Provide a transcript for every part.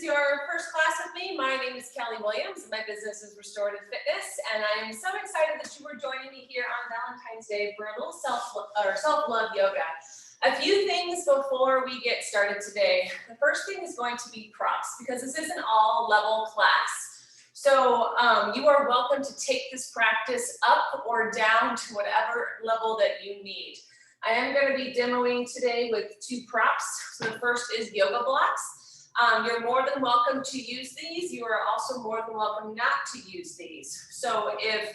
your first class with me, my name is Kelly Williams and my business is Restorative Fitness, and I am so excited that you are joining me here on Valentine's Day for a little self-love yoga. A few things before we get started today. The first thing is going to be props, because this is an all-level class. So you are welcome to take this practice up or down to whatever level that you need. I am going to be demoing today with two props. So the first is yoga blocks. You're more than welcome to use these. You are also more than welcome not to use these. So if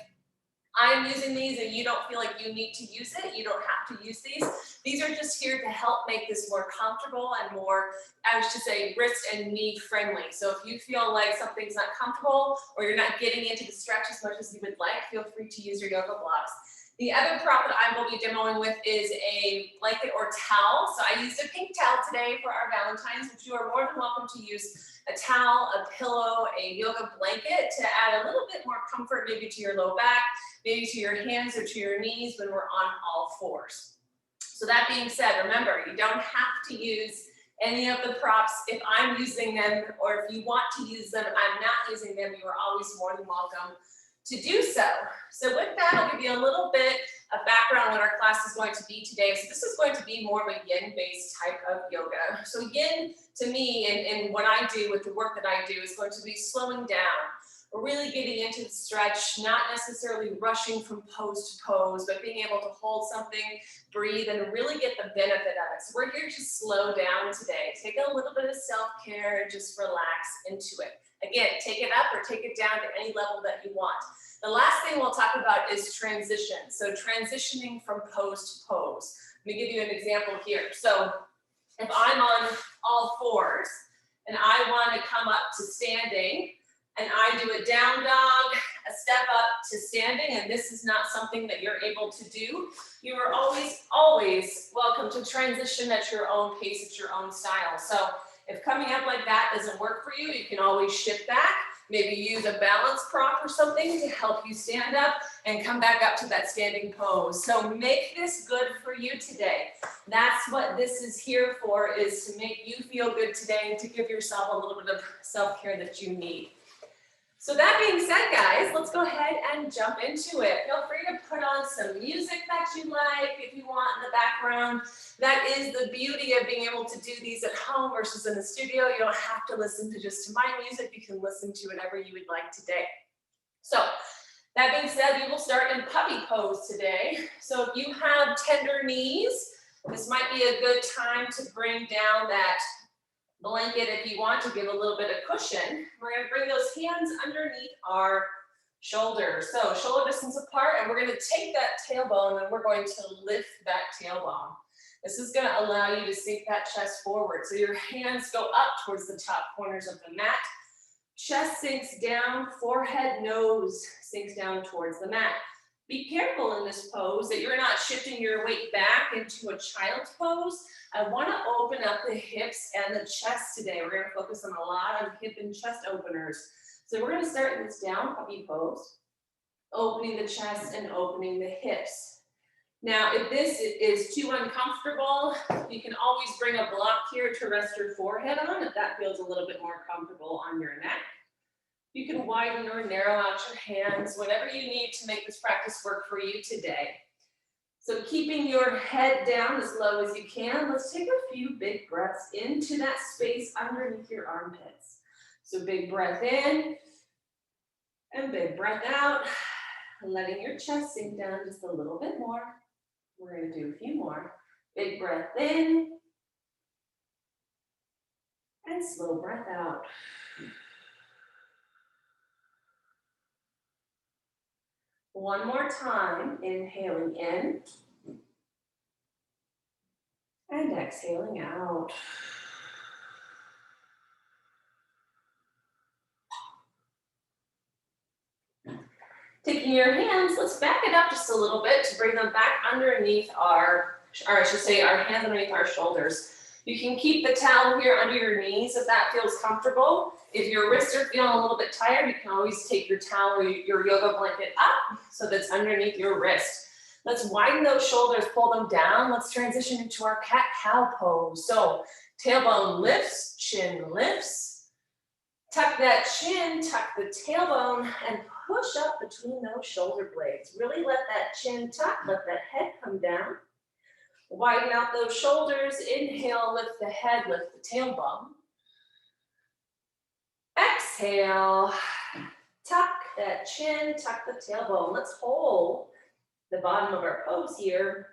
I'm using these and you don't feel like you need to use it, you don't have to use these. These are just here to help make this more comfortable and more, I should say, wrist and knee friendly. So if you feel like something's not comfortable or you're not getting into the stretch as much as you would like, feel free to use your yoga blocks. The other prop that I will be demoing with is a blanket or towel. So I used a pink towel today for our Valentine's, but you are more than welcome to use a towel, a pillow, a yoga blanket to add a little bit more comfort, maybe to your low back, maybe to your hands or to your knees when we're on all fours. So that being said, remember, you don't have to use any of the props if I'm using them, or if you want to use them and I'm not using them, you are always more than welcome to do so. So with that, I'll give you a little bit of background on what our class is going to be today. So this is going to be more of a yin-based type of yoga. So yin, to me, and what I do with the work that I do, is going to be slowing down. We're really getting into the stretch, not necessarily rushing from pose to pose, but being able to hold something, breathe, and really get the benefit of it. So we're here to slow down today. Take a little bit of self-care and just relax into it. Again, take it up or take it down to any level that you want. The last thing we'll talk about is transition. So transitioning from pose to pose. Let me give you an example here. So if I'm on all fours and I want to come up to standing, and I do a down dog, a step up to standing, and this is not something that you're able to do, you are always welcome to transition at your own pace, at your own style. So if coming up like that doesn't work for you, you can always shift back, maybe use a balance prop or something to help you stand up and come back up to that standing pose. So make this good for you today. That's what this is here for, is to make you feel good today and to give yourself a little bit of self-care that you need. So that being said, guys, let's go ahead and jump into it. Feel free to put on some music that you like if you want in the background. That is the beauty of being able to do these at home versus in the studio. You don't have to listen to just to my music. You can listen to whatever you would like today. So that being said, we will start in puppy pose today. So if you have tender knees, this might be a good time to bring down that blanket if you want to give a little bit of cushion. We're going to bring those hands underneath our shoulders. So shoulder distance apart, and we're going to take that tailbone and we're going to lift that tailbone. This is going to allow you to sink that chest forward. So your hands go up towards the top corners of the mat. Chest sinks down, forehead, nose sinks down towards the mat. Be careful in this pose that you're not shifting your weight back into a child's pose. I want to open up the hips and the chest today. We're going to focus on a lot of hip and chest openers. So we're going to start in this down puppy pose, opening the chest and opening the hips. Now, if this is too uncomfortable, you can always bring a block here to rest your forehead on if that feels a little bit more comfortable on your neck. You can widen or narrow out your hands, whatever you need to make this practice work for you today. So keeping your head down as low as you can, let's take a few big breaths into that space underneath your armpits. So big breath in and big breath out, letting your chest sink down just a little bit more. We're going to do a few more. Big breath in and slow breath out. One more time, inhaling in and exhaling out. Taking your hands, let's back it up just a little bit to bring them back underneath our hands underneath our shoulders. You can keep the towel here under your knees if that feels comfortable. If your wrists are feeling a little bit tired, you can always take your towel or your yoga blanket up so that's underneath your wrist. Let's widen those shoulders, pull them down. Let's transition into our cat-cow pose. So tailbone lifts, chin lifts, Tuck that chin, tuck the tailbone, and push up between those shoulder blades. Really let that chin tuck, let that head come down. Widen out those shoulders. Inhale, lift the head, lift the tailbone. Exhale, tuck that chin, tuck the tailbone. Let's hold the bottom of our pose here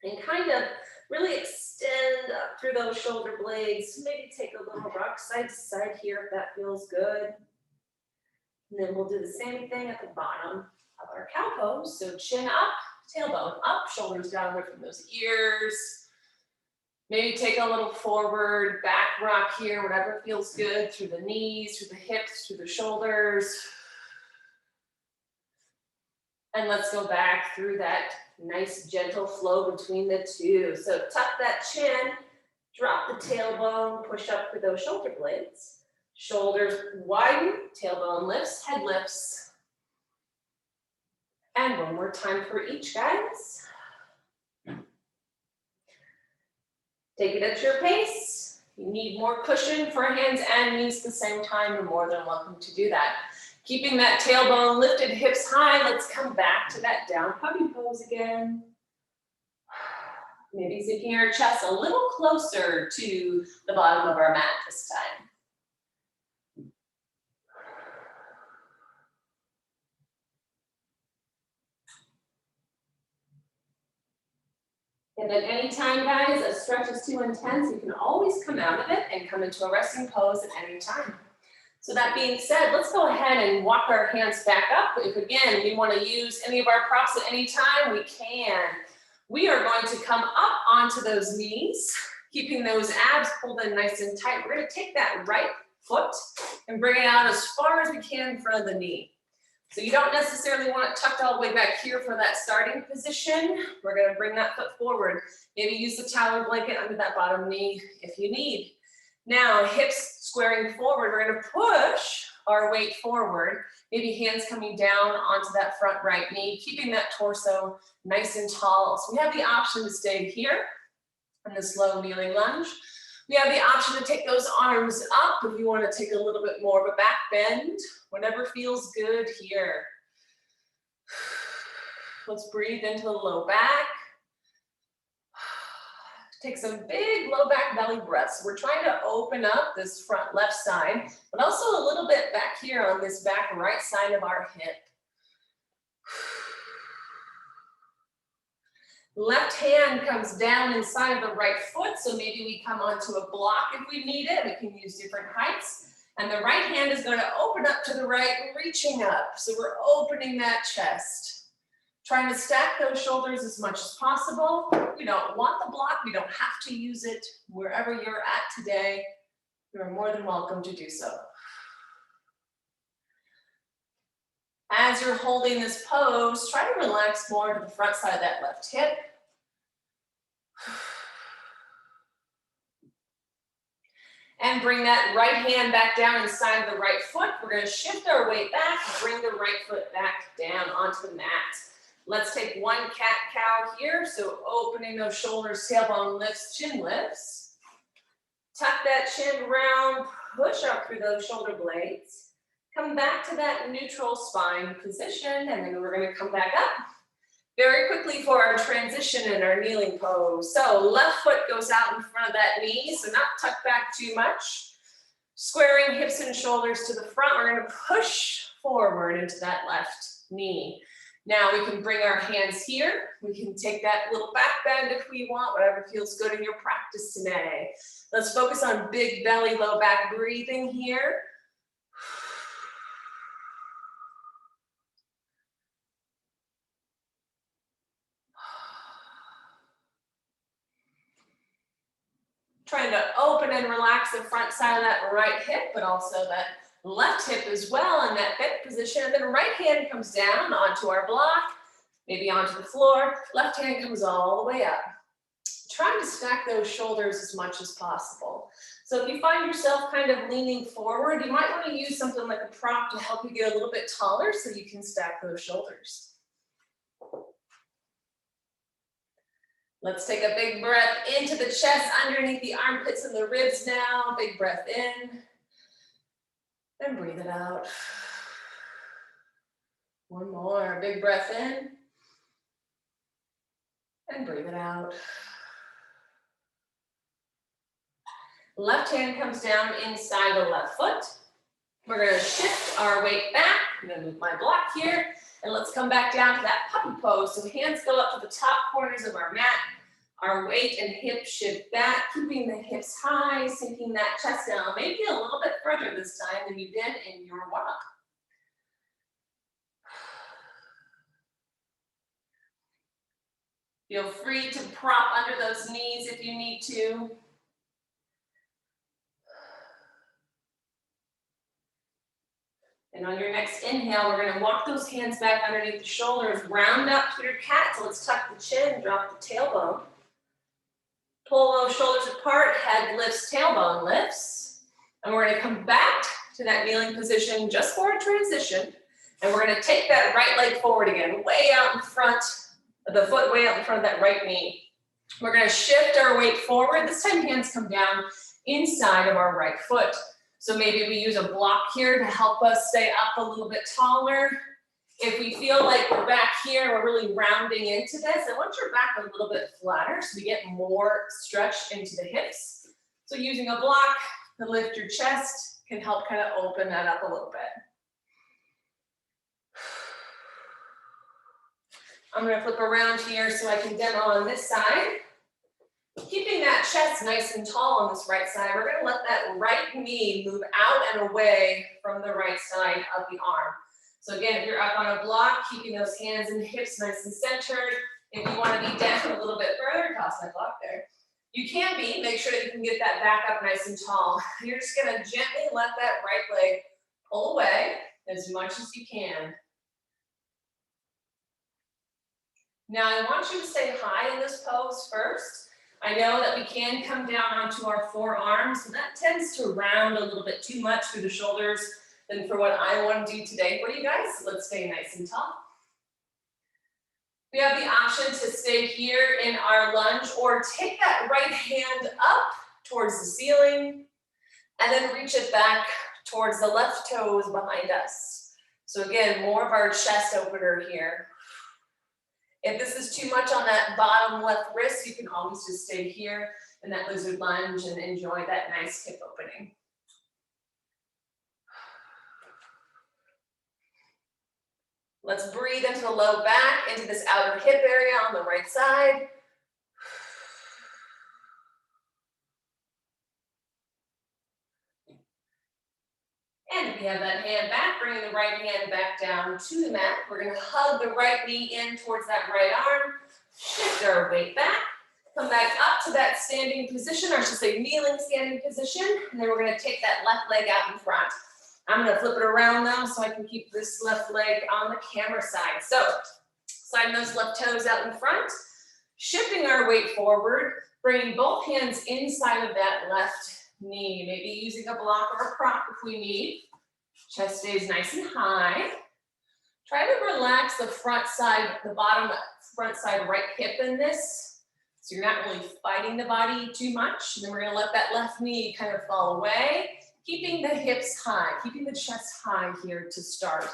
and kind of really extend up through those shoulder blades. Maybe take a little rock side to side here if that feels good. And then we'll do the same thing at the bottom of our cow pose. So chin up, tailbone up, shoulders down away from those ears. Maybe take a little forward, back rock here, whatever feels good, through the knees, through the hips, through the shoulders. And let's go back through that nice gentle flow between the two. So tuck that chin, drop the tailbone, push up through those shoulder blades. Shoulders widen, tailbone lifts, head lifts. And one more time for each, guys. Take it at your pace. You need more cushion for hands and knees at the same time. You're more than welcome to do that. Keeping that tailbone lifted, hips high. Let's come back to that down puppy pose again. Maybe zipping our chest a little closer to the bottom of our mat this time. And at any time, guys, a stretch is too intense, you can always come out of it and come into a resting pose at any time. So that being said, let's go ahead and walk our hands back up. If again, we want to use any of our props at any time, we can. We are going to come up onto those knees, keeping those abs pulled in nice and tight. We're going to take that right foot and bring it out as far as we can in front of the knee. So you don't necessarily want it tucked all the way back here for that starting position. We're going to bring that foot forward. Maybe use the towel or blanket under that bottom knee if you need. Now, hips squaring forward, we're going to push our weight forward. Maybe hands coming down onto that front right knee, keeping that torso nice and tall. So we have the option to stay here in this low kneeling lunge. We have the option to take those arms up if you want to take a little bit more of a back bend, whatever feels good here. Let's breathe into the low back. Take some big low back belly breaths. We're trying to open up this front left side, but also a little bit back here on this back right side of our hip. Left hand comes down inside of the right foot, so maybe we come onto a block if we need it. We can use different heights. And the right hand is going to open up to the right, reaching up. So we're opening that chest. Trying to stack those shoulders as much as possible. We don't want the block. We don't have to use it. Wherever you're at today, you're more than welcome to do so. As you're holding this pose, try to relax more to the front side of that left hip. And bring that right hand back down inside the right foot. We're going to shift our weight back, bring the right foot back down onto the mat. Let's take one cat-cow here. So opening those shoulders, tailbone lifts, chin lifts. Tuck that chin round, push up through those shoulder blades. Come back to that neutral spine position, and then we're going to come back up very quickly for our transition and our kneeling pose. So left foot goes out in front of that knee, so not tucked back too much. Squaring hips and shoulders to the front, we're going to push forward into that left knee. Now we can bring our hands here. We can take that little back bend if we want, whatever feels good in your practice today. Let's focus on big belly, low back breathing here. Trying to open and relax the front side of that right hip, but also that left hip as well in that bent position. And then right hand comes down onto our block, maybe onto the floor. Left hand comes all the way up. Trying to stack those shoulders as much as possible. So if you find yourself kind of leaning forward, you might want to use something like a prop to help you get a little bit taller so you can stack those shoulders. Let's take a big breath into the chest, underneath the armpits and the ribs now. Big breath in. And breathe it out. One more, big breath in. And breathe it out. Left hand comes down inside the left foot. We're gonna shift our weight back. I'm gonna move my block here. And let's come back down to that puppy pose. So hands go up to the top corners of our mat. Our weight and hips shift back, keeping the hips high, sinking that chest down. Maybe a little bit further this time than you did in your walk. Feel free to prop under those knees if you need to. And on your next inhale, we're gonna walk those hands back underneath the shoulders, round up to your cat. So let's tuck the chin, drop the tailbone. Pull those shoulders apart, head lifts, tailbone lifts. And we're gonna come back to that kneeling position just for a transition. And we're gonna take that right leg forward again, way out in front, the foot way out in front of that right knee. We're gonna shift our weight forward. This time hands come down inside of our right foot. So maybe we use a block here to help us stay up a little bit taller. If we feel like we're back here, we're really rounding into this, I want your back a little bit flatter so we get more stretch into the hips. So using a block to lift your chest can help kind of open that up a little bit. I'm gonna flip around here so I can demo on this side. Keeping that chest nice and tall on this right side, we're gonna let that right knee move out and away from the right side of the arm. So again, if you're up on a block, keeping those hands and hips nice and centered. If you wanna be down a little bit further, toss that block there. You can be, make sure that you can get that back up nice and tall. You're just gonna gently let that right leg pull away as much as you can. Now I want you to stay high in this pose first. I know that we can come down onto our forearms, and that tends to round a little bit too much through the shoulders than for what I want to do today for you guys. Let's stay nice and tall. We have the option to stay here in our lunge or take that right hand up towards the ceiling and then reach it back towards the left toes behind us. So again, more of our chest opener here. If this is too much on that bottom left wrist, you can always just stay here in that lizard lunge and enjoy that nice hip opening. Let's breathe into the low back, into this outer hip area on the right side. And if you have that hand back, bringing the right hand back down to the mat. We're gonna hug the right knee in towards that right arm, shift our weight back, come back up to that standing position, or I should say kneeling standing position, and then we're gonna take that left leg out in front. I'm gonna flip it around now so I can keep this left leg on the camera side. So, sliding those left toes out in front, shifting our weight forward, bringing both hands inside of that left knee, maybe using a block or a prop if we need. Chest stays nice and high. Try to relax the front side, the bottom front side right hip in this. So you're not really fighting the body too much. And then we're gonna let that left knee kind of fall away, keeping the hips high, keeping the chest high here to start.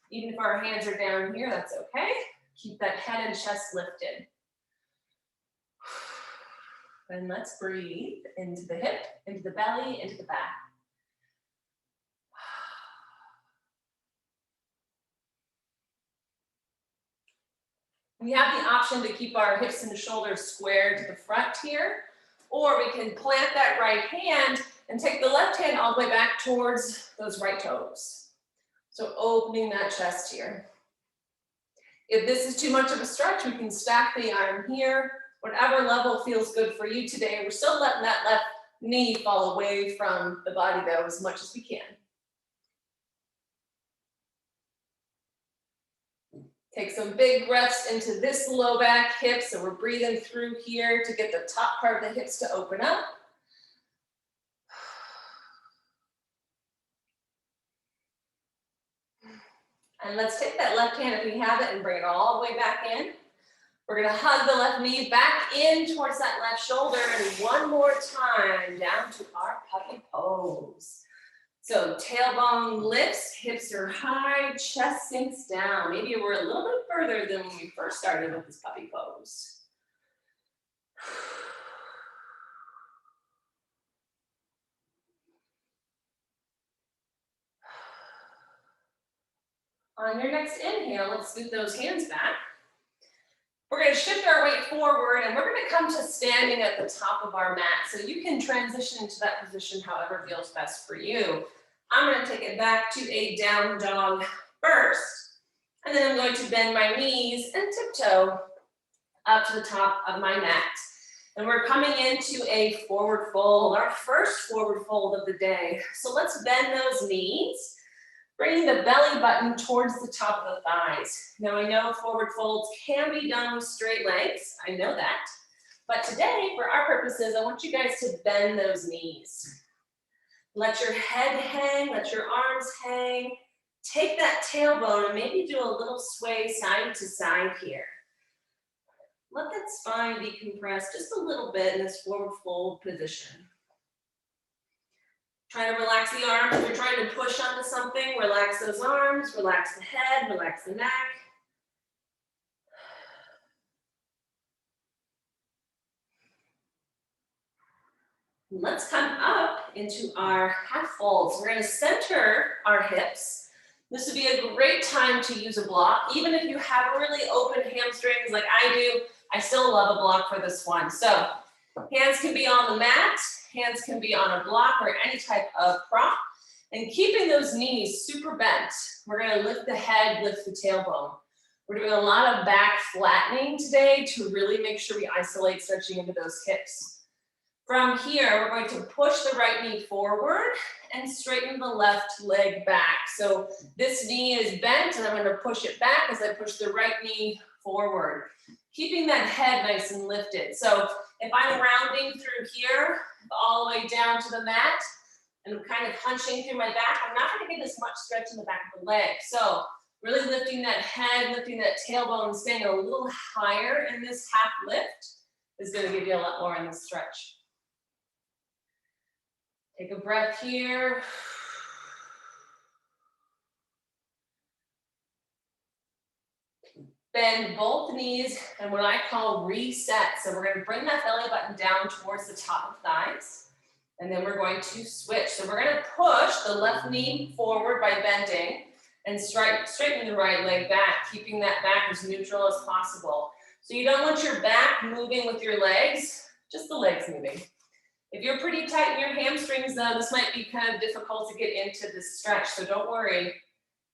Even if our hands are down here, that's okay. Keep that head and chest lifted. And let's breathe into the hip, into the belly, into the back. We have the option to keep our hips and shoulders squared to the front here, or we can plant that right hand and take the left hand all the way back towards those right toes. So opening that chest here. If this is too much of a stretch, we can stack the arm here. Whatever level feels good for you today. We're still letting that left knee fall away from the body though as much as we can. Take some big breaths into this low back hip. So we're breathing through here to get the top part of the hips to open up. And let's take that left hand if we have it and bring it all the way back in. We're gonna hug the left knee back in towards that left shoulder, and one more time down to our puppy pose. So tailbone lifts, hips are high, chest sinks down. Maybe we're a little bit further than when we first started with this puppy pose. On your next inhale, let's scoot those hands back. We're going to shift our weight forward and we're going to come to standing at the top of our mat. So you can transition into that position however feels best for you. I'm going to take it back to a down dog first. And then I'm going to bend my knees and tiptoe up to the top of my mat. And we're coming into a forward fold, our first forward fold of the day. So let's bend those knees. Bringing the belly button towards the top of the thighs. Now I know forward folds can be done with straight legs, I know that. But today, for our purposes, I want you guys to bend those knees. Let your head hang, let your arms hang. Take that tailbone and maybe do a little sway side to side here. Let that spine be compressed just a little bit in this forward fold position. Try to relax the arms. If you're trying to push onto something, relax those arms, relax the head, relax the neck. Let's come up into our half folds. We're going to center our hips. This would be a great time to use a block. Even if you have really open hamstrings like I do, I still love a block for this one. So hands can be on the mat. Hands can be on a block or any type of prop. And keeping those knees super bent, we're going to lift the head, lift the tailbone. We're doing a lot of back flattening today to really make sure we isolate stretching into those hips. From here, we're going to push the right knee forward and straighten the left leg back. So this knee is bent and I'm going to push it back as I push the right knee forward. Keeping that head nice and lifted. So if I'm rounding through here, all the way down to the mat, and I'm kind of hunching through my back, I'm not going to get as much stretch in the back of the leg. So really lifting that head, lifting that tailbone, and staying a little higher in this half lift is going to give you a lot more in this stretch. Take a breath here. Bend both knees and what I call reset. So we're going to bring that belly button down towards the top of thighs. And then we're going to switch. So we're going to push the left knee forward by bending and straighten the right leg back, keeping that back as neutral as possible. So you don't want your back moving with your legs, just the legs moving. If you're pretty tight in your hamstrings though, this might be kind of difficult to get into this stretch. So don't worry.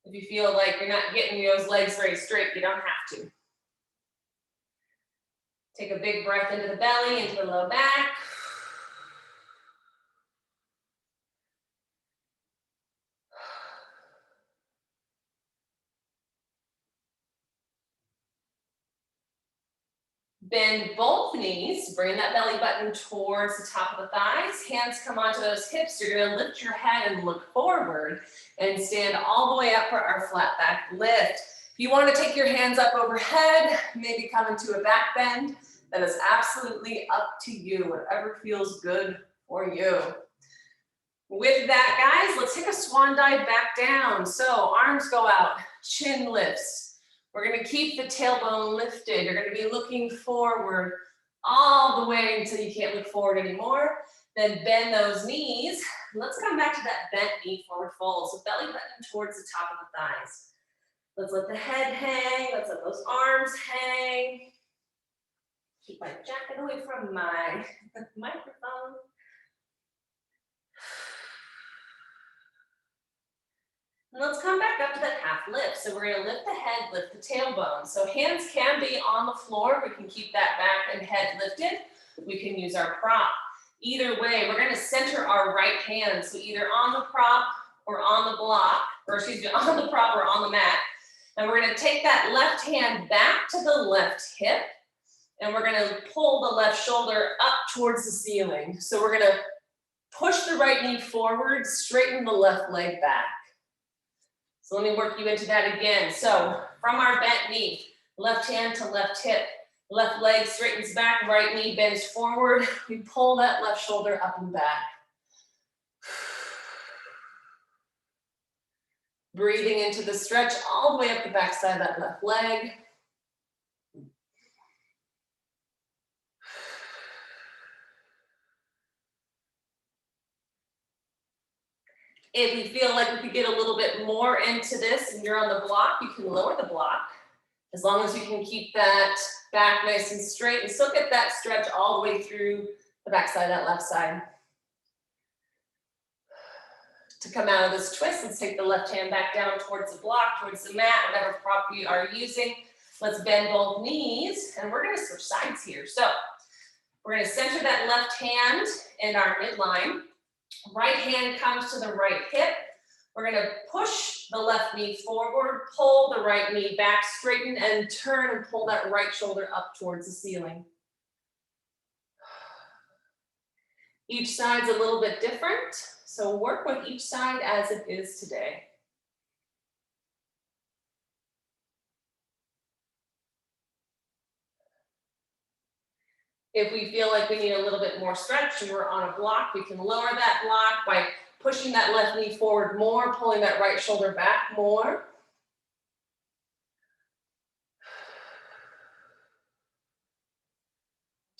If you feel like you're not getting those legs very straight, you don't have to. Take a big breath into the belly, into the low back. Bend both knees, bring that belly button towards the top of the thighs. Hands come onto those hips. You're going to lift your head and look forward and stand all the way up for our flat back lift. If you want to take your hands up overhead, maybe come into a back bend, that is absolutely up to you, whatever feels good for you. With that, guys, let's take a swan dive back down. So arms go out, chin lifts. We're going to keep the tailbone lifted. You're going to be looking forward all the way until you can't look forward anymore. Then bend those knees. Let's come back to that bent knee forward fold. So belly button towards the top of the thighs. Let's let the head hang. Let's let those arms hang. Keep my jacket away from my microphone. And let's come back up to that half lift. So we're going to lift the head, lift the tailbone. So hands can be on the floor. We can keep that back and head lifted. We can use our prop. Either way, we're going to center our right hand. So either on the prop or on the block, or excuse me, on the prop or on the mat. And we're going to take that left hand back to the left hip. And we're going to pull the left shoulder up towards the ceiling. So we're going to push the right knee forward, straighten the left leg back. So let me work you into that again. So from our bent knee, left hand to left hip, left leg straightens back, right knee bends forward. We pull that left shoulder up and back. Breathing into the stretch all the way up the backside of that left leg. If you feel like we could get a little bit more into this and you're on the block, you can lower the block. As long as you can keep that back nice and straight and still get that stretch all the way through the backside of that left side. To come out of this twist, let's take the left hand back down towards the block, towards the mat, whatever prop we are using. Let's bend both knees, and we're gonna switch sides here. So we're gonna center that left hand in our midline. Right hand comes to the right hip. We're gonna push the left knee forward, pull the right knee back, straighten and turn and pull that right shoulder up towards the ceiling. Each side's a little bit different, so work with each side as it is today. If we feel like we need a little bit more stretch and we're on a block, we can lower that block by pushing that left knee forward more, pulling that right shoulder back more.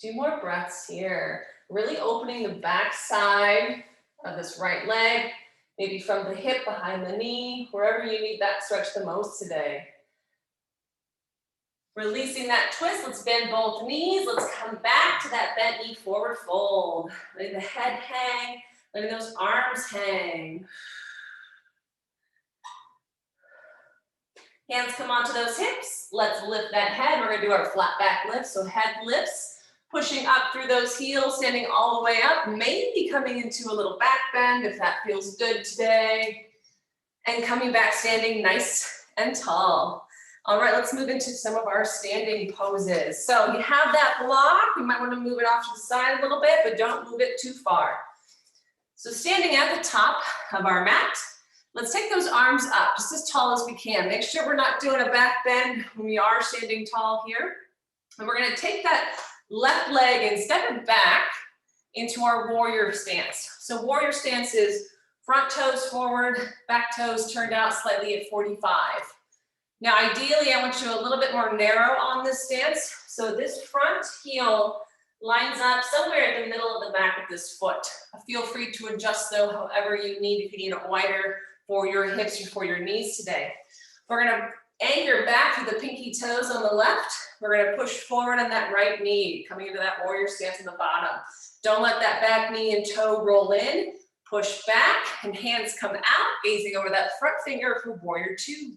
Do more breaths here. Really opening the back side of this right leg, maybe from the hip behind the knee, wherever you need that stretch the most today. Releasing that twist, let's bend both knees. Let's come back to that bent knee forward fold. Letting the head hang, letting those arms hang. Hands come onto those hips. Let's lift that head. We're gonna do our flat back lift, so head lifts. Pushing up through those heels, standing all the way up, maybe coming into a little back bend if that feels good today. And coming back, standing nice and tall. All right, let's move into some of our standing poses. So you have that block, you might want to move it off to the side a little bit, but don't move it too far. So standing at the top of our mat, let's take those arms up just as tall as we can. Make sure we're not doing a back bend when we are standing tall here. And we're gonna take that left leg and step it back into our warrior stance. So warrior stance is front toes forward, back toes turned out slightly at 45. Now, ideally, I want you a little bit more narrow on this stance. So this front heel lines up somewhere in the middle of the back of this foot. Feel free to adjust though, however you need, if you need it wider for your hips or for your knees today. We're gonna anchor back through the pinky toes on the left. We're gonna push forward on that right knee, coming into that warrior stance on the bottom. Don't let that back knee and toe roll in. Push back and hands come out, gazing over that front finger for warrior two.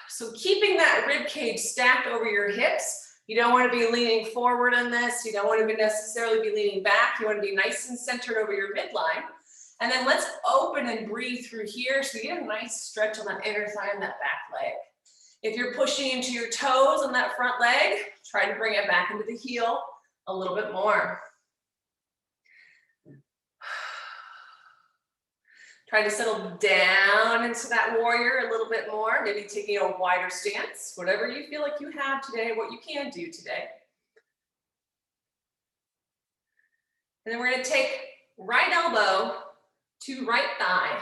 So keeping that rib cage stacked over your hips. You don't want to be leaning forward on this. You don't want to necessarily be leaning back. You want to be nice and centered over your midline. And then let's open and breathe through here so you get a nice stretch on that inner thigh and that back leg. If you're pushing into your toes on that front leg, try to bring it back into the heel a little bit more. Try to settle down into that warrior a little bit more, maybe taking a wider stance, whatever you feel like you have today, what you can do today. And then we're going to take right elbow to right thigh.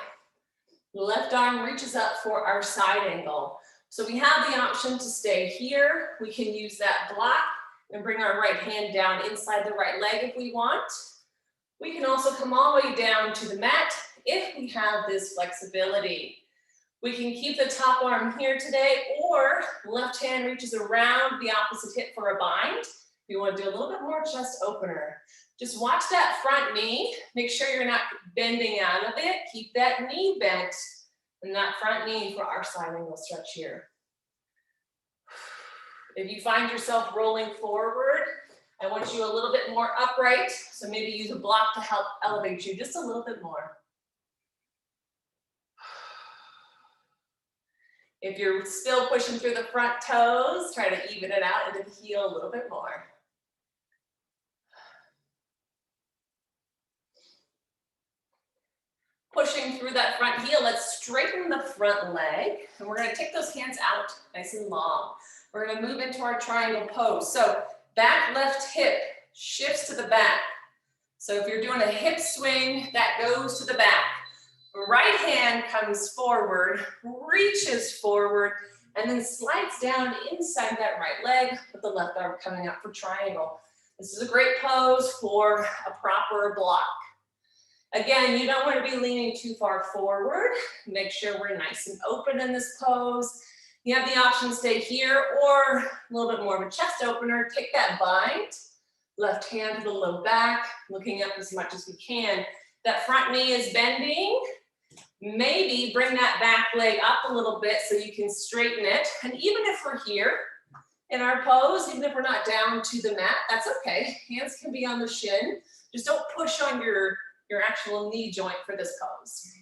Left arm reaches up for our side angle. So we have the option to stay here. We can use that block and bring our right hand down inside the right leg if we want. We can also come all the way down to the mat if we have this flexibility. We can keep the top arm here today, or left hand reaches around the opposite hip for a bind. We want to do a little bit more chest opener. Just watch that front knee. Make sure you're not bending out of it. Keep that knee bent and that front knee for our side angle stretch here. If you find yourself rolling forward, I want you a little bit more upright. So maybe use a block to help elevate you just a little bit more. If you're still pushing through the front toes, try to even it out into the heel a little bit more. Pushing through that front heel, let's straighten the front leg. And we're gonna take those hands out nice and long. We're gonna move into our triangle pose. So back left hip shifts to the back. So if you're doing a hip swing, that goes to the back. Right hand hand comes forward, reaches forward, and then slides down inside that right leg with the left arm coming up for triangle. This is a great pose for a proper block. Again, you don't want to be leaning too far forward. Make sure we're nice and open in this pose. You have the option to stay here or a little bit more of a chest opener. Take that bind, left hand to the low back, looking up as much as we can. That front knee is bending. Maybe bring that back leg up a little bit so you can straighten it. And even if we're here in our pose, even if we're not down to the mat, that's okay. Hands can be on the shin. Just don't push on your actual knee joint for this pose.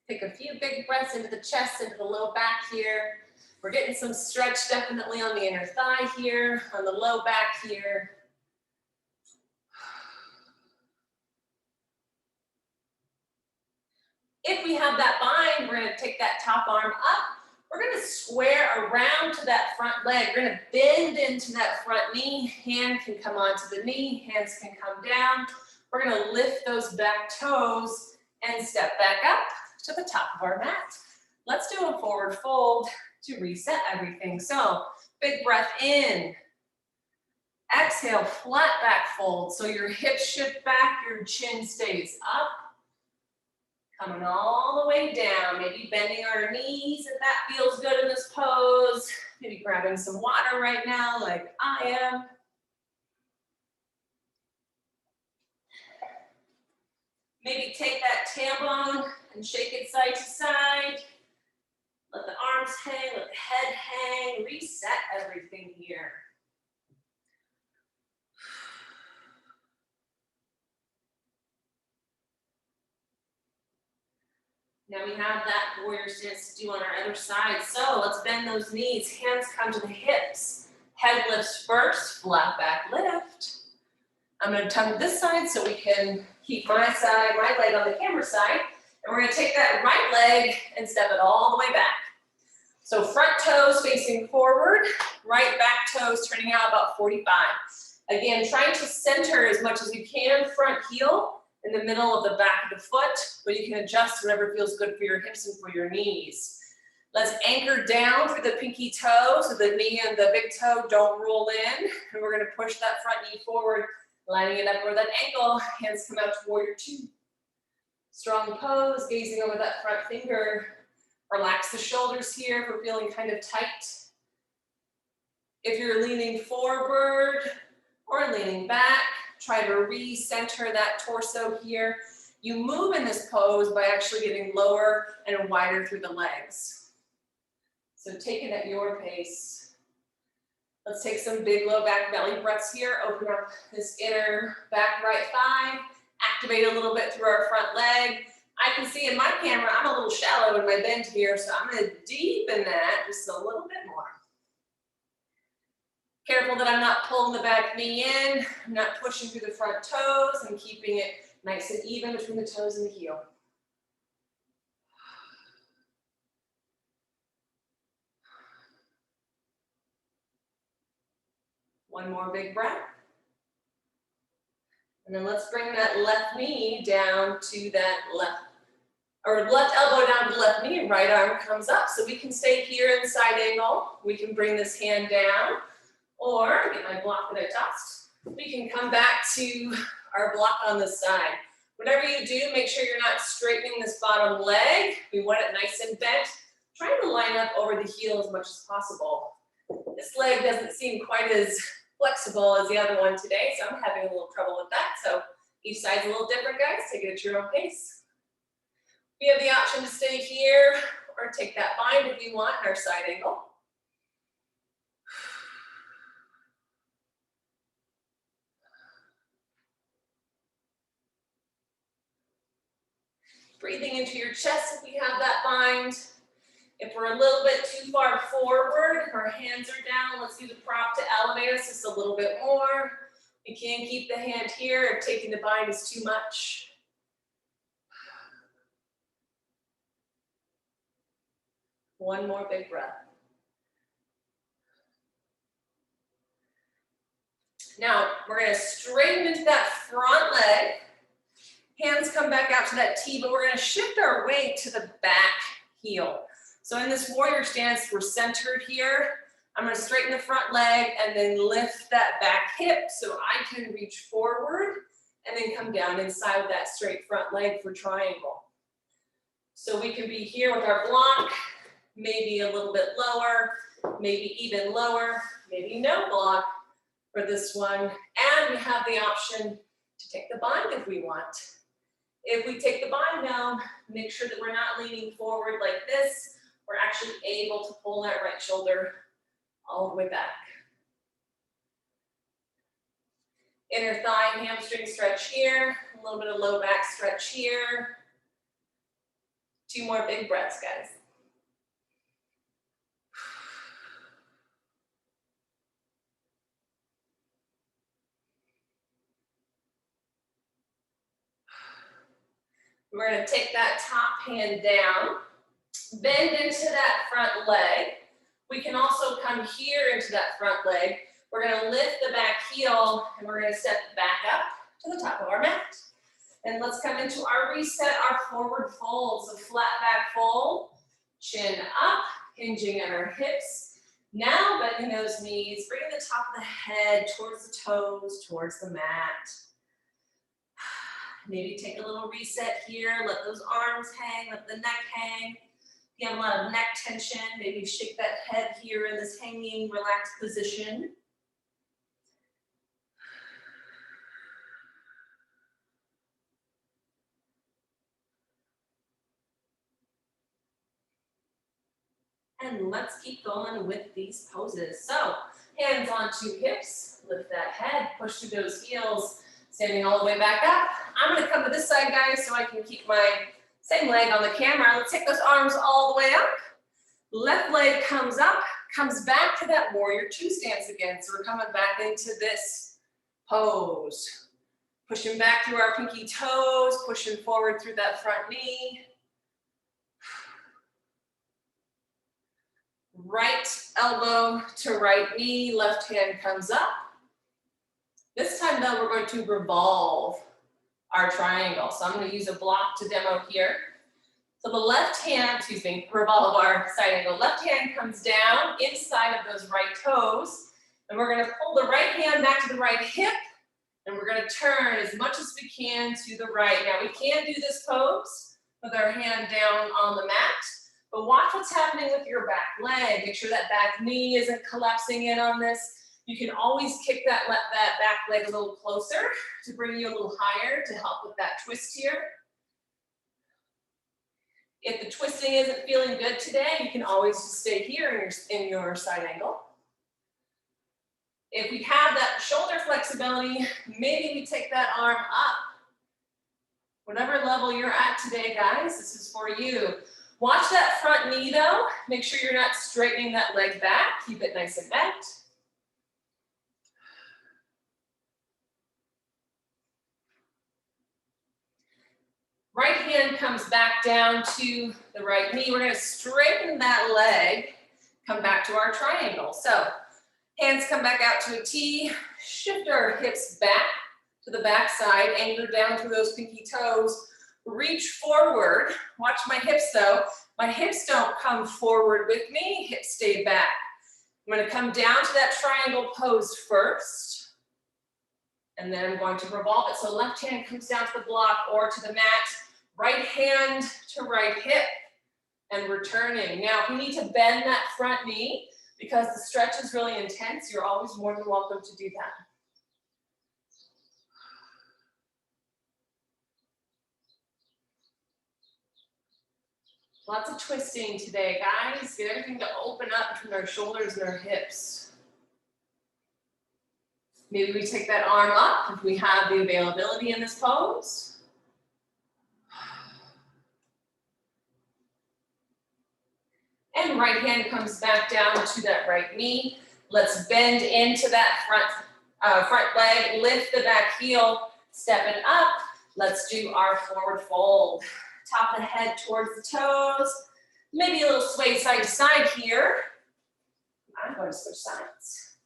Take a few big breaths into the chest, into the low back here. We're getting some stretch definitely on the inner thigh here, on the low back here. If we have that bind, we're gonna take that top arm up. We're gonna square around to that front leg. We're gonna bend into that front knee. Hand can come onto the knee, hands can come down. We're gonna lift those back toes and step back up to the top of our mat. Let's do a forward fold to reset everything. So big breath in. Exhale, flat back fold. So your hips shift back, your chin stays up. Coming all the way down, maybe bending our knees if that feels good in this pose. Maybe grabbing some water right now like I am. Maybe take that tailbone and shake it side to side. Let the arms hang, let the head hang. Reset everything here. Now we have that warrior stance to do on our other side. So let's bend those knees. Hands come to the hips. Head lifts first, flat back lift. I'm going to tongue this side so we can keep my side, my leg on the camera side. And we're going to take that right leg and step it all the way back. So front toes facing forward, right back toes turning out about 45. Again, trying to center as much as you can, front heel in the middle of the back of the foot, but you can adjust whatever feels good for your hips and for your knees. Let's anchor down through the pinky toe so the knee and the big toe don't roll in. And we're gonna push that front knee forward, lining it up over that ankle. Hands come out to warrior two. Strong pose, gazing over that front finger. Relax the shoulders here if we're feeling kind of tight. If you're leaning forward or leaning back, try to re-center that torso here. You move in this pose by actually getting lower and wider through the legs. So take it at your pace. Let's take some big low back belly breaths here. Open up this inner back right thigh. Activate a little bit through our front leg. I can see in my camera, I'm a little shallow in my bend here, so I'm gonna deepen that just a little bit more. Careful that I'm not pulling the back knee in. I'm not pushing through the front toes. I'm keeping it nice and even between the toes and the heel. One more big breath. And then let's bring that left knee down to that left elbow down to the left knee, right arm comes up. So we can stay here in side angle. We can bring this hand down, or get my block that I tossed. We can come back to our block on the side. Whatever you do, make sure you're not straightening this bottom leg. We want it nice and bent. Trying to line up over the heel as much as possible. This leg doesn't seem quite as flexible as the other one today, so I'm having a little trouble with that. So each side's a little different, guys. Take it at your own pace. We have the option to stay here or take that bind if you want in our side angle. Breathing into your chest if we have that bind. If we're a little bit too far forward, if our hands are down, let's use a prop to elevate us just a little bit more. We can keep the hand here if taking the bind is too much. One more big breath. Now, we're gonna straighten into that front leg. Hands come back out to that T, but we're gonna shift our weight to the back heel. So in this warrior stance, we're centered here. I'm gonna straighten the front leg and then lift that back hip so I can reach forward and then come down inside of that straight front leg for triangle. So we can be here with our block, maybe a little bit lower, maybe even lower, maybe no block for this one. And we have the option to take the bind if we want. If we take the bind down, make sure that we're not leaning forward like this. We're actually able to pull that right shoulder all the way back. Inner thigh and hamstring stretch here. A little bit of low back stretch here. 2 more big breaths, guys. We're going to take that top hand down, bend into that front leg. We can also come here into that front leg. We're going to lift the back heel and we're going to step back up to the top of our mat. And let's come into our reset, our forward fold. So flat back fold, chin up, hinging at our hips. Now bending those knees, bringing the top of the head towards the toes, towards the mat. Maybe take a little reset here, let those arms hang, let the neck hang. If you have a lot of neck tension, maybe shake that head here in this hanging, relaxed position. And let's keep going with these poses. So, hands onto hips, lift that head, push through those heels, standing all the way back up. I'm gonna come to this side, guys, so I can keep my same leg on the camera. Let's take those arms all the way up. Left leg comes up, comes back to that warrior 2 stance again. So we're coming back into this pose. Pushing back through our pinky toes, pushing forward through that front knee. Right elbow to right knee, left hand comes up. This time though, we're going to revolve our triangle. So I'm going to use a block to demo here. So the left hand, revolve our side angle. Left hand comes down inside of those right toes. And we're going to pull the right hand back to the right hip. And we're going to turn as much as we can to the right. Now we can do this pose with our hand down on the mat. But watch what's happening with your back leg. Make sure that back knee isn't collapsing in on this. You can always kick that back leg a little closer to bring you a little higher to help with that twist here. If the twisting isn't feeling good today, you can always just stay here in your side angle. If we have that shoulder flexibility, maybe we take that arm up. Whatever level you're at today, guys, this is for you. Watch that front knee though. Make sure you're not straightening that leg back. Keep it nice and bent. Right hand comes back down to the right knee. We're going to straighten that leg, come back to our triangle. So hands come back out to a T, shift our hips back to the back side, anchor down through those pinky toes, reach forward. Watch my hips though. My hips don't come forward with me, hips stay back. I'm going to come down to that triangle pose first, and then I'm going to revolve it. So left hand comes down to the block or to the mat, right hand to right hip, and returning. Now, if you need to bend that front knee because the stretch is really intense, you're always more than welcome to do that. Lots of twisting today, guys. Get everything to open up between our shoulders and our hips. Maybe we take that arm up if we have the availability in this pose. And right hand comes back down to that right knee. Let's bend into that front leg, lift the back heel, step it up. Let's do our forward fold. Top of the head towards the toes. Maybe a little sway side to side here. I'm going to switch sides.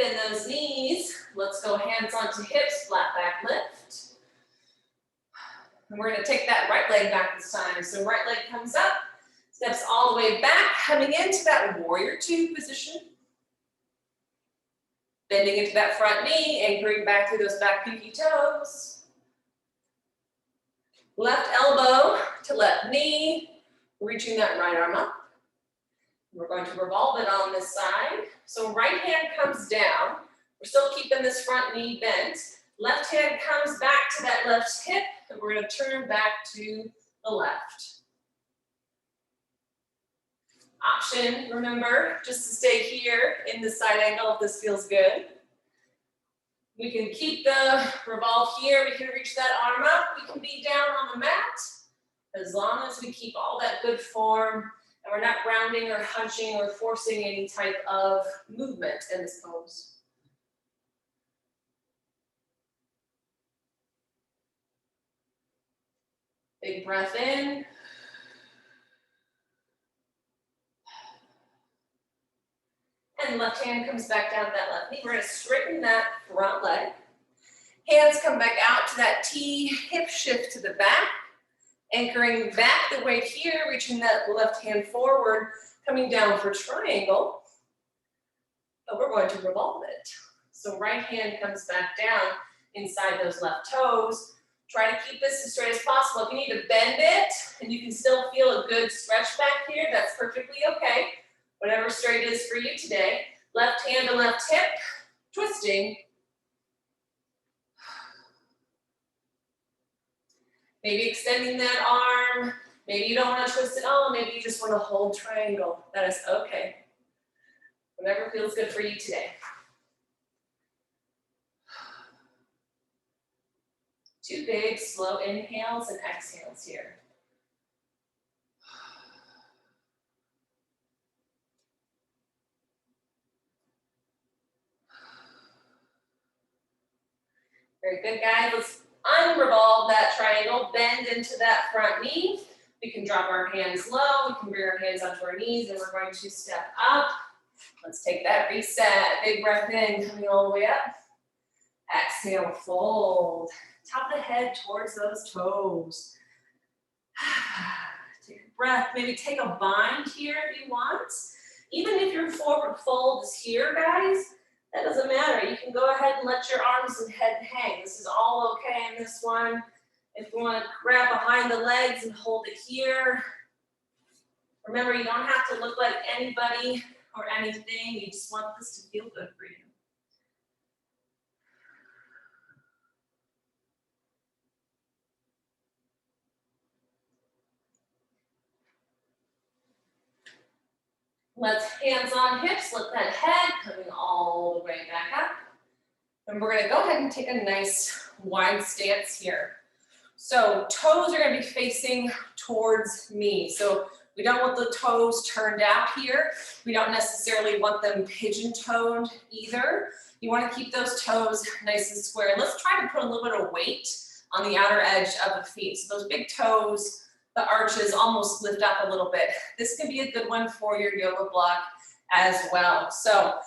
Bend those knees. Let's go hands onto hips, flat back lift. And we're gonna take that right leg back this time. So right leg comes up, steps all the way back, coming into that warrior two position. Bending into that front knee, anchoring back through those back pinky toes. Left elbow to left knee, reaching that right arm up. We're going to revolve it on this side. So right hand comes down. We're still keeping this front knee bent. Left hand comes back to that left hip, and we're going to turn back to the left. Option, remember, just to stay here in the side angle if this feels good. We can keep the revolve here. We can reach that arm up. We can be down on the mat as long as we keep all that good form and we're not rounding or hunching or forcing any type of movement in this pose. Big breath in. And left hand comes back down to that left knee. We're going to straighten that front leg. Hands come back out to that T, hip shift to the back. Anchoring back the weight here, reaching that left hand forward, coming down for triangle. But we're going to revolve it. So right hand comes back down inside those left toes. Try to keep this as straight as possible. If you need to bend it and you can still feel a good stretch back here, that's perfectly okay. Whatever straight is for you today. Left hand to left hip, twisting. Maybe extending that arm. Maybe you don't want to twist it all. Maybe you just want to hold triangle. That is okay. Whatever feels good for you today. Two big, slow inhales and exhales here. Very good, guys. Let's unrevolve that triangle, bend into that front knee. We can drop our hands low. We can bring our hands onto our knees, and we're going to step up. Let's take that reset. Big breath in, coming all the way up. Exhale, fold. Top of the head towards those toes. Take a breath. Maybe take a bind here if you want. Even if your forward fold is here, guys, that doesn't matter. You can go ahead and let your arms and head hang. This is all okay in this one. If you want to grab behind the legs and hold it here. Remember, you don't have to look like anybody or anything. You just want this to feel good for you. Let's hands on hips, let that head coming all the way back up. And we're gonna go ahead and take a nice wide stance here. So toes are gonna be facing towards me. So we don't want the toes turned out here. We don't necessarily want them pigeon-toed either. You wanna keep those toes nice and square. Let's try to put a little bit of weight on the outer edge of the feet. So those big toes, the arches almost lift up a little bit. This can be a good one for your yoga block as well. So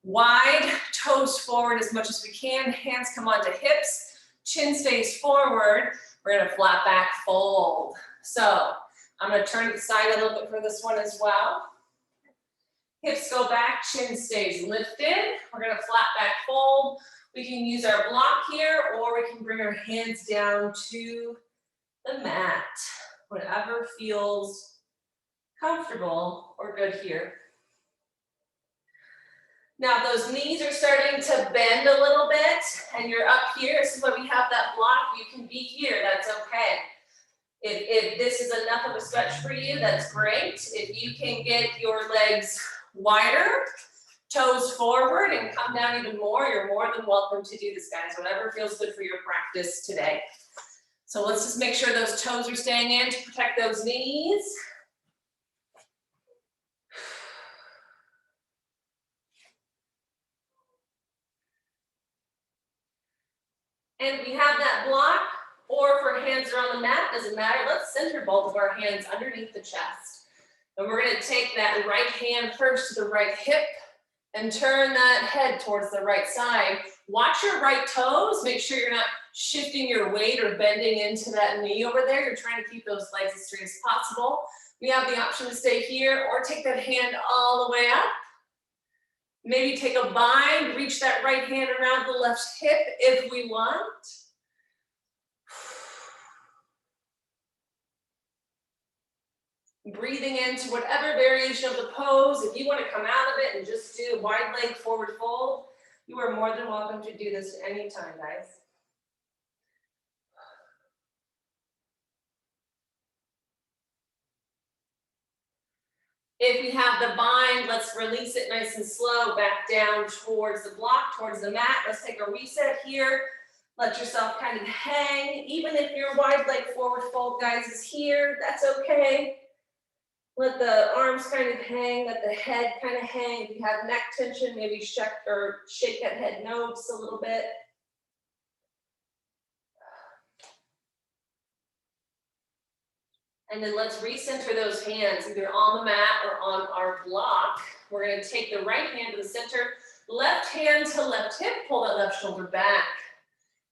wide, toes forward as much as we can. Hands come onto hips, chin stays forward. We're gonna flat back fold. So I'm gonna turn to the side a little bit for this one as well. Hips go back, chin stays lifted. We're gonna flat back fold. We can use our block here, or we can bring our hands down to the mat. Whatever feels comfortable or good here. Now those knees are starting to bend a little bit and you're up here. This is why we have that block. You can be here, that's okay. If this is enough of a stretch for you, that's great. If you can get your legs wider, toes forward and come down even more, you're more than welcome to do this, guys. Whatever feels good for your practice today. So let's just make sure those toes are staying in to protect those knees. And we have that block, or if our hands are on the mat, doesn't matter. Let's center both of our hands underneath the chest. And we're gonna take that right hand first to the right hip, And turn that head towards the right side. Watch your right toes. Make sure you're not shifting your weight or bending into that knee over there. You're trying to keep those legs as straight as possible. We have the option to stay here or take that hand all the way up. Maybe take a bind, reach that right hand around the left hip if we want. Breathing into whatever variation of the pose. If you want to come out of it and just do wide leg forward fold, you are more than welcome to do this anytime, guys. If we have the bind, let's release it nice and slow back down towards the block, towards the mat. Let's take a reset here. Let yourself kind of hang. Even if your wide leg forward fold, guys, is here, that's okay. Let the arms kind of hang, let the head kind of hang. If you have neck tension, maybe shake that head no just a little bit. And then let's recenter those hands either on the mat or on our block. We're going to take the right hand to the center, left hand to left hip, pull that left shoulder back.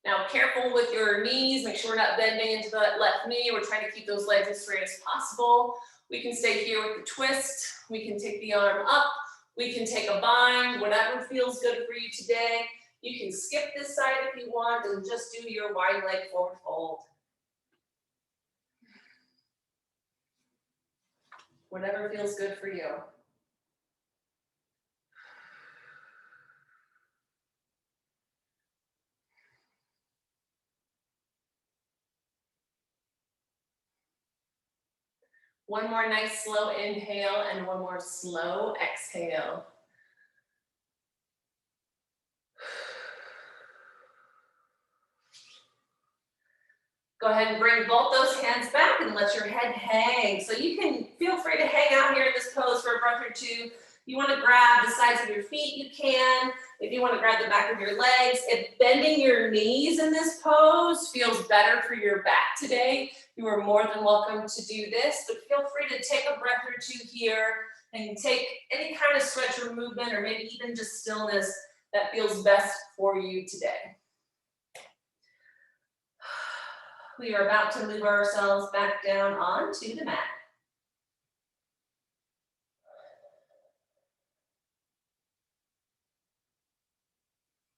Now careful with your knees, make sure we're not bending into that left knee. We're trying to keep those legs as straight as possible. We can stay here with the twist. We can take the arm up. We can take a bind, whatever feels good for you today. You can skip this side if you want and just do your wide leg forward fold. Whatever feels good for you. One more nice slow inhale and one more slow exhale. Go ahead and bring both those hands back and let your head hang. So you can feel free to hang out here in this pose for a breath or two. If you want to grab the sides of your feet, you can. If you want to grab the back of your legs, if bending your knees in this pose feels better for your back today, you are more than welcome to do this, but feel free to take a breath or two here and take any kind of stretch or movement or maybe even just stillness that feels best for you today. We are about to move ourselves back down onto the mat.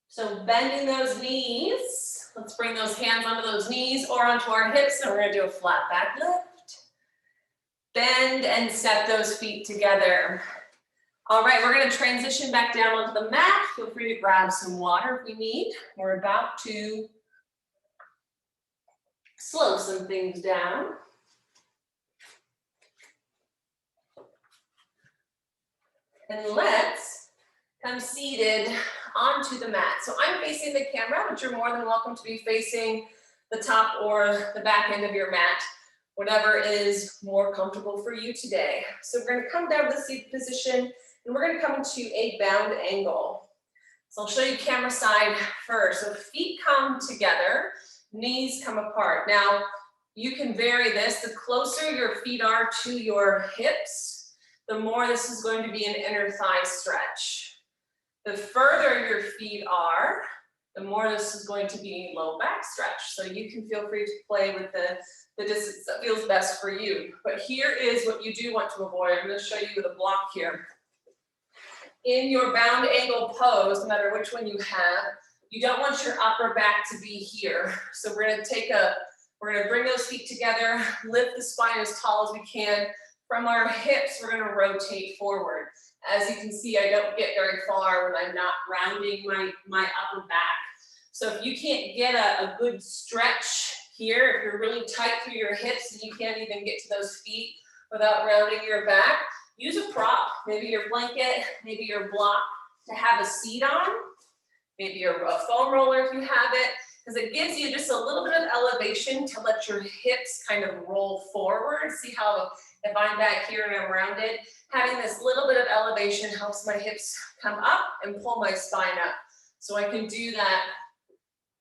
So bending those knees, let's bring those hands onto those knees or onto our hips, and we're gonna do a flat back lift. Bend and step those feet together. All right, we're gonna transition back down onto the mat. Feel free to grab some water if we need. We're about to slow some things down. And let's come seated onto the mat. So I'm facing the camera, but you're more than welcome to be facing the top or the back end of your mat, whatever is more comfortable for you today. So we're gonna come down to the seated position and we're gonna come to a bound angle. So I'll show you camera side first. So feet come together, knees come apart. Now, you can vary this. The closer your feet are to your hips, the more this is going to be an inner thigh stretch. The further your feet are, the more this is going to be low back stretch. So you can feel free to play with the distance that feels best for you. But here is what you do want to avoid. I'm going to show you with a block here. In your bound angle pose, no matter which one you have, you don't want your upper back to be here. So we're gonna bring those feet together, lift the spine as tall as we can. From our hips, we're gonna rotate forward. As you can see, I don't get very far when I'm not rounding my upper back. So if you can't get a good stretch here, if you're really tight through your hips and you can't even get to those feet without rounding your back, use a prop, maybe your blanket, maybe your block to have a seat on, maybe a foam roller if you have it, because it gives you just a little bit of elevation to let your hips kind of roll forward. See how if I'm back here and I'm rounded, having this little bit of elevation helps my hips come up and pull my spine up. So I can do that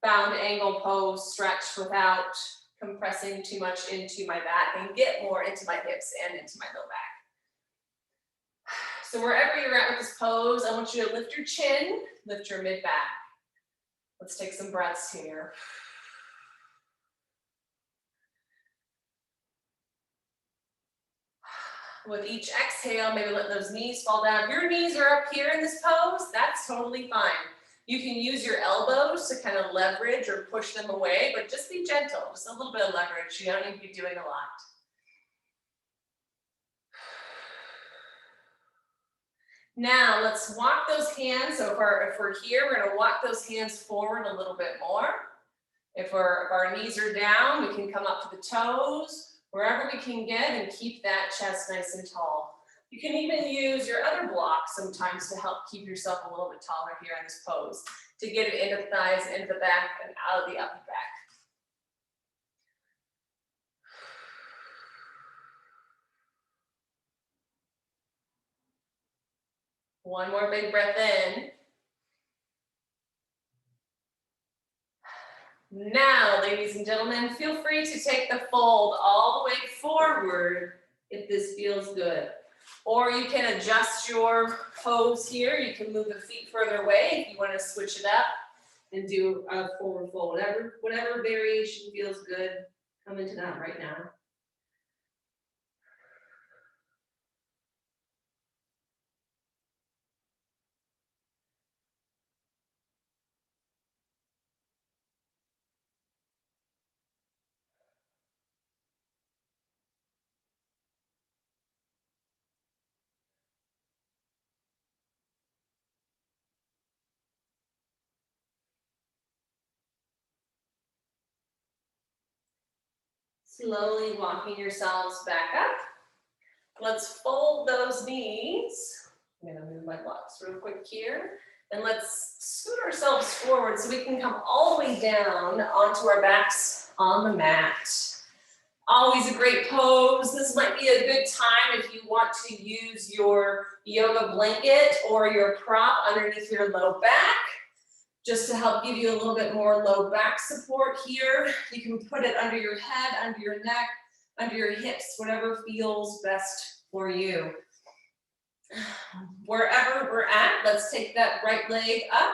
bound angle pose stretch without compressing too much into my back and get more into my hips and into my low back. So wherever you're at with this pose, I want you to lift your chin, lift your mid back. Let's take some breaths here. With each exhale, maybe let those knees fall down. If your knees are up here in this pose, that's totally fine. You can use your elbows to kind of leverage or push them away, but just be gentle, just a little bit of leverage. You don't need to be doing a lot. Now let's walk those hands. So if we're here, we're gonna walk those hands forward a little bit more. If our knees are down, we can come up to the toes, wherever we can get, and keep that chest nice and tall. You can even use your other blocks sometimes to help keep yourself a little bit taller here in this pose, to get it into the thighs, into the back, and out of the upper back. One more big breath in. Now, ladies and gentlemen, feel free to take the fold all the way forward if this feels good. Or you can adjust your pose here. You can move the feet further away if you want to switch it up and do a forward fold. Whatever variation feels good, come into that right now. Slowly walking yourselves back up. Let's fold those knees. I'm gonna move my blocks real quick here. And let's scoot ourselves forward so we can come all the way down onto our backs on the mat. Always a great pose. This might be a good time if you want to use your yoga blanket or your prop underneath your low back, just to help give you a little bit more low back support here. You can put it under your head, under your neck, under your hips, whatever feels best for you. Wherever we're at, let's take that right leg up.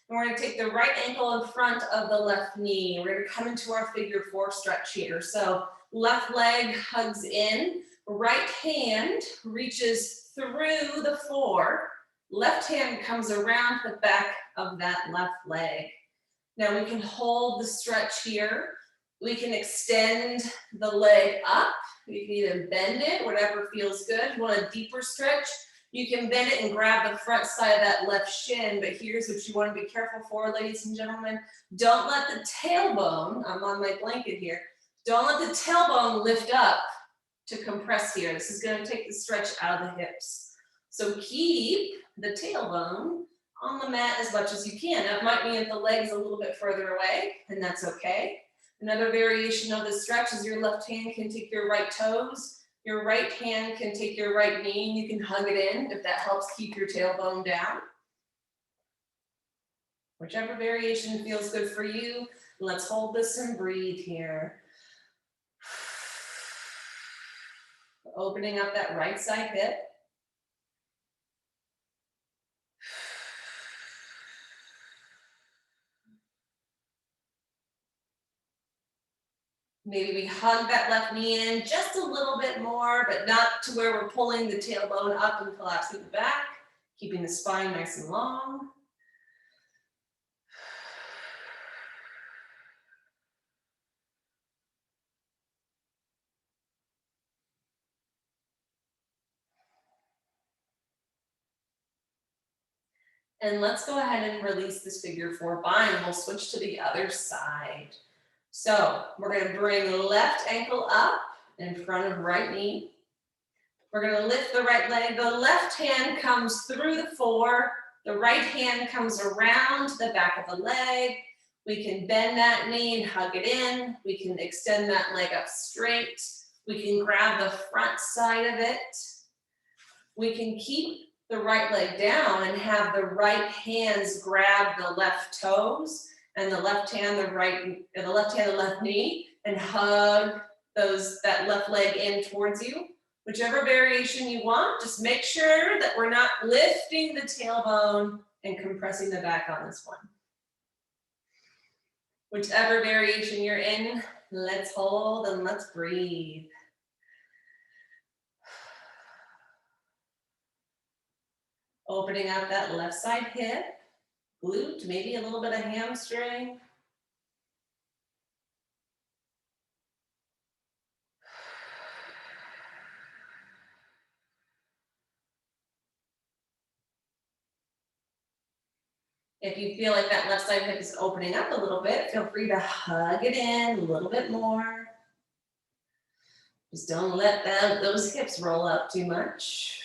And we're gonna take the right ankle in front of the left knee. We're gonna come into our figure four stretch here. So left leg hugs in, right hand reaches through the floor, left hand comes around the back of that left leg. Now we can hold the stretch here. We can extend the leg up. You can either bend it, whatever feels good. If you want a deeper stretch, you can bend it and grab the front side of that left shin, but here's what you want to be careful for, ladies and gentlemen. Don't let the tailbone, I'm on my blanket here, don't let the tailbone lift up to compress here. This is going to take the stretch out of the hips. So keep the tailbone on the mat as much as you can. That might mean that the leg's a little bit further away, and that's okay. Another variation of the stretch is your left hand can take your right toes. Your right hand can take your right knee, and you can hug it in if that helps keep your tailbone down. Whichever variation feels good for you. Let's hold this and breathe here. Opening up that right side hip. Maybe we hug that left knee in just a little bit more, but not to where we're pulling the tailbone up and collapsing the back, keeping the spine nice and long. And let's go ahead and release this figure four bind. We'll switch to the other side. So we're going to bring left ankle up in front of right knee. We're going to lift the right leg. The left hand comes through the floor. The right hand comes around the back of the leg. We can bend that knee and hug it in. We can extend that leg up straight. We can grab the front side of it. We can keep the right leg down and have the right hands grab the left toes and the left hand the left knee and hug that left leg in towards you. Whichever variation you want, just make sure that we're not lifting the tailbone and compressing the back on this one. Whichever variation you're in, let's hold and let's breathe. Opening up that left side hip, glute, maybe a little bit of hamstring. If you feel like that left side hip is opening up a little bit, feel free to hug it in a little bit more. Just don't let those hips roll up too much.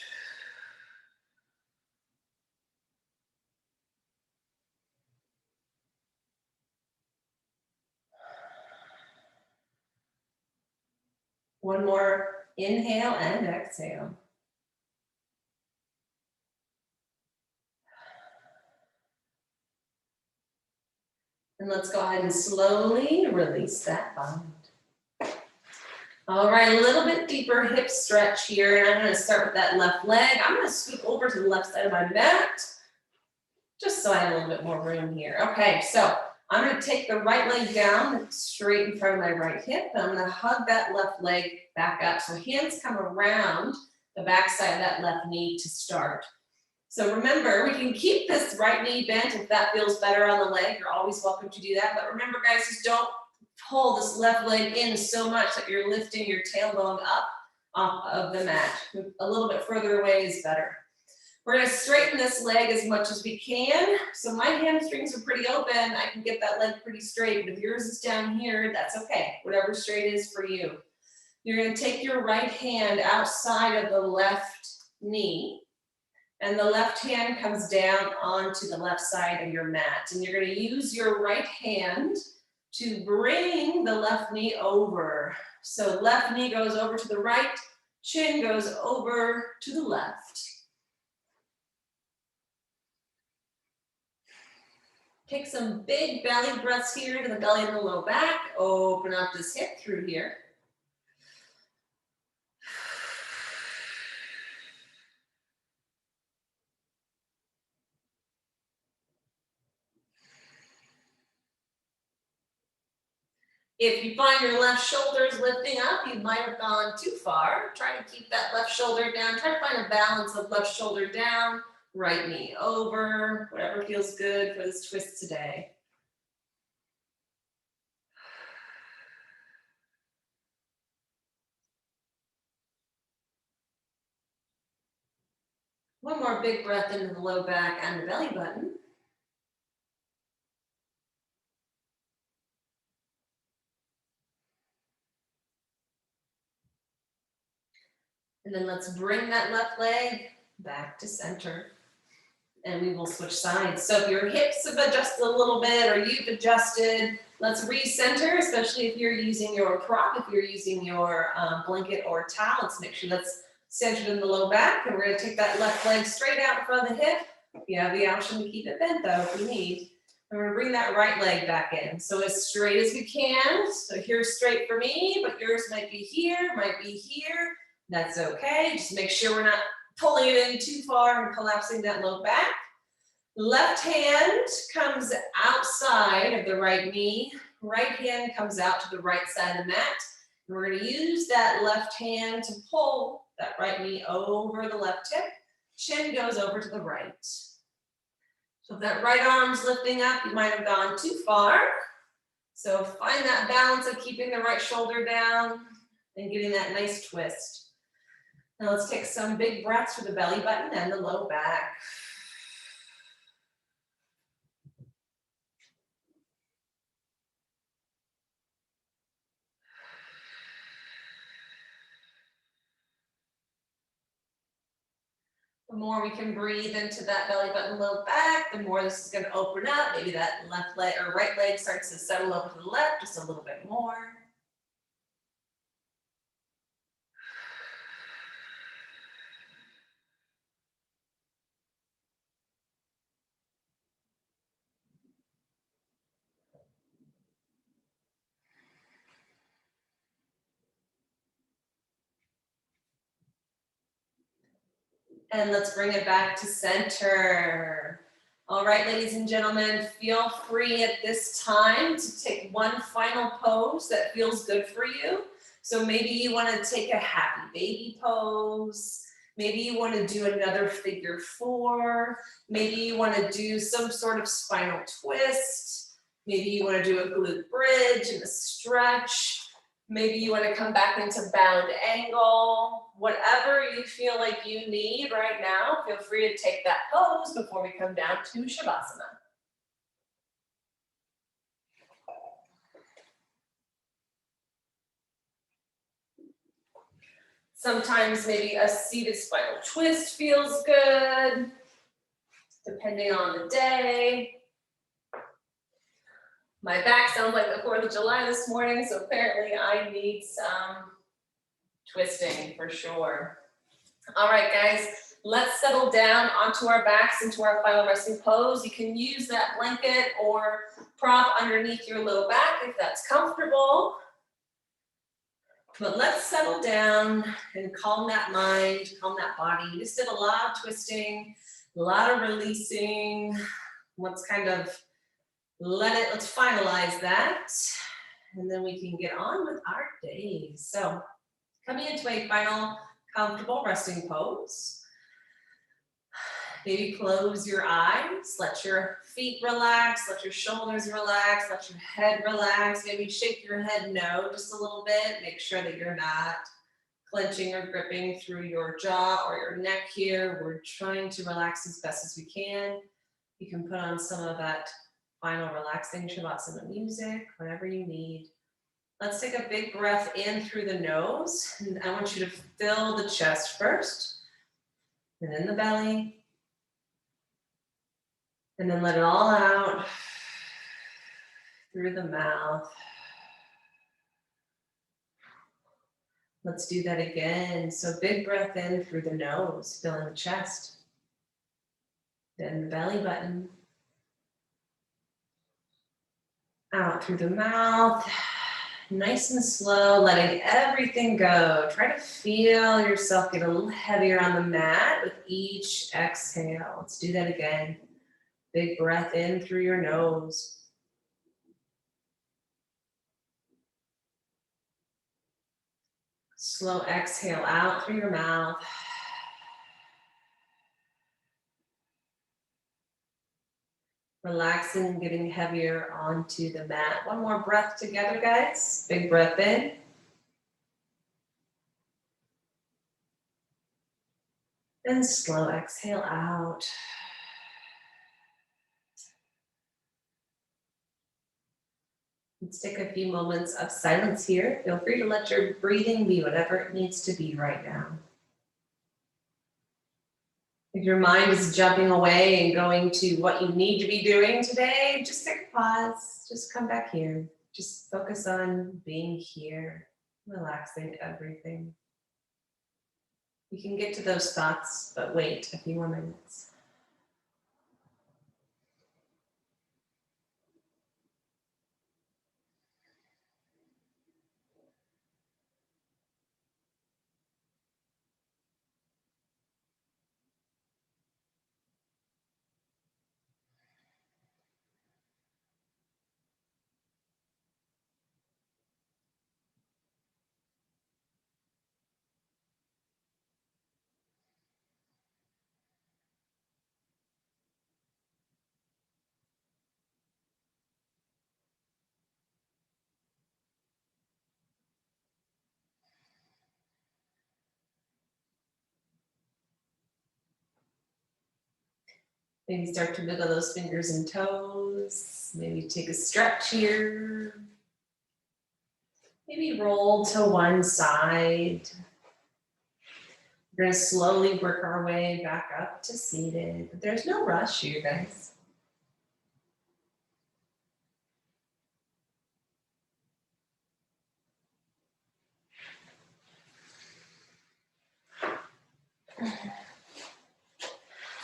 One more inhale and exhale. And let's go ahead and slowly release that bind. All right, a little bit deeper hip stretch here. And I'm gonna start with that left leg. I'm gonna scoot over to the left side of my mat, just so I have a little bit more room here. Okay, so I'm gonna take the right leg down straight in front of my right hip, and I'm gonna hug that left leg back up. So hands come around the back side of that left knee to start. So remember, we can keep this right knee bent if that feels better on the leg. You're always welcome to do that. But remember, guys, just don't pull this left leg in so much that you're lifting your tailbone up off of the mat. A little bit further away is better. We're gonna straighten this leg as much as we can. So my hamstrings are pretty open. I can get that leg pretty straight. But if yours is down here, that's okay. Whatever straight is for you. You're gonna take your right hand outside of the left knee. And the left hand comes down onto the left side of your mat. And you're gonna use your right hand to bring the left knee over. So left knee goes over to the right, chin goes over to the left. Take some big belly breaths here to the belly and the low back. Open up this hip through here. If you find your left shoulders lifting up, you might have gone too far. Try to keep that left shoulder down. Try to find a balance of left shoulder down, right knee over, whatever feels good for this twist today. One more big breath into the low back and the belly button. And then let's bring that left leg back to center. And we will switch sides. So if your hips have adjusted a little bit or you've adjusted, let's recenter, especially if you're using your prop, if you're using your blanket or towel. Let's make sure that's centered in the low back. And we're gonna take that left leg straight out in front of the hip. You have the option to keep it bent though if you need. And we're gonna bring that right leg back in. So as straight as we can. So here's straight for me, but yours might be here, might be here. That's okay. Just make sure we're not pulling it in too far and collapsing that low back. Left hand comes outside of the right knee. Right hand comes out to the right side of the mat. And we're going to use that left hand to pull that right knee over the left hip. Chin goes over to the right. So if that right arm's lifting up, you might have gone too far. So find that balance of keeping the right shoulder down and getting that nice twist. Now let's take some big breaths for the belly button and the low back. The more we can breathe into that belly button, low back, the more this is going to open up. Maybe that left leg or right leg starts to settle over to the left just a little bit more. And let's bring it back to center. All right, ladies and gentlemen, feel free at this time to take one final pose that feels good for you. So maybe you want to take a happy baby pose. Maybe you want to do another figure 4. Maybe you want to do some sort of spinal twist. Maybe you want to do a glute bridge and a stretch. Maybe you want to come back into bound angle. Whatever you feel like you need right now, feel free to take that pose before we come down to Shavasana. Sometimes maybe a seated spinal twist feels good, depending on the day. My back sounds like the 4th of July this morning, so apparently I need some twisting for sure. All right, guys, let's settle down onto our backs into our final resting pose. You can use that blanket or prop underneath your low back if that's comfortable. But let's settle down and calm that mind, calm that body. You just did a lot of twisting, a lot of releasing. Let's kind of let's finalize that. And then we can get on with our day. So coming into a final comfortable resting pose. Maybe close your eyes, let your feet relax, let your shoulders relax, let your head relax. Maybe shake your head no just a little bit. Make sure that you're not clenching or gripping through your jaw or your neck here. We're trying to relax as best as we can. You can put on some of that final relaxing Shavasana music, whatever you need. Let's take a big breath in through the nose. And I want you to fill the chest first, and then the belly. And then let it all out through the mouth. Let's do that again. So big breath in through the nose, filling the chest. Then the belly button. Out through the mouth. Nice and slow, letting everything go. Try to feel yourself get a little heavier on the mat with each exhale. Let's do that again. Big breath in through your nose. Slow exhale out through your mouth. Relaxing and getting heavier onto the mat. One more breath together, guys. Big breath in. And slow exhale out. Let's take a few moments of silence here. Feel free to let your breathing be whatever it needs to be right now. If your mind is jumping away and going to what you need to be doing today, just take a pause. Just come back here. Just focus on being here, relaxing everything. You can get to those thoughts, but wait a few more minutes. Maybe start to wiggle those fingers and toes. Maybe take a stretch here. Maybe roll to one side. We're going to slowly work our way back up to seated. But there's no rush here, guys.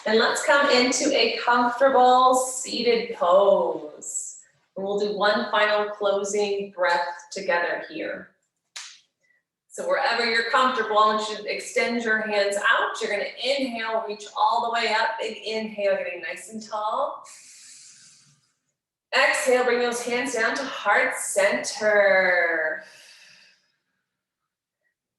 And let's come into a comfortable seated pose. And we'll do one final closing breath together here. So wherever you're comfortable, I want you to extend your hands out. You're gonna inhale, reach all the way up. Big inhale, getting nice and tall. Exhale, bring those hands down to heart center.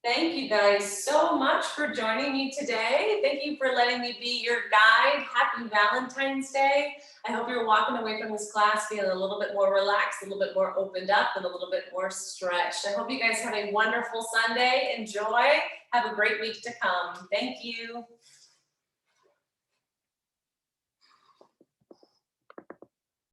Thank you guys so much for joining me today. Thank you for letting me be your guide. Happy Valentine's Day. I hope you're walking away from this class feeling a little bit more relaxed, a little bit more opened up, and a little bit more stretched. I hope you guys have a wonderful Sunday. Enjoy. Have a great week to come. Thank you.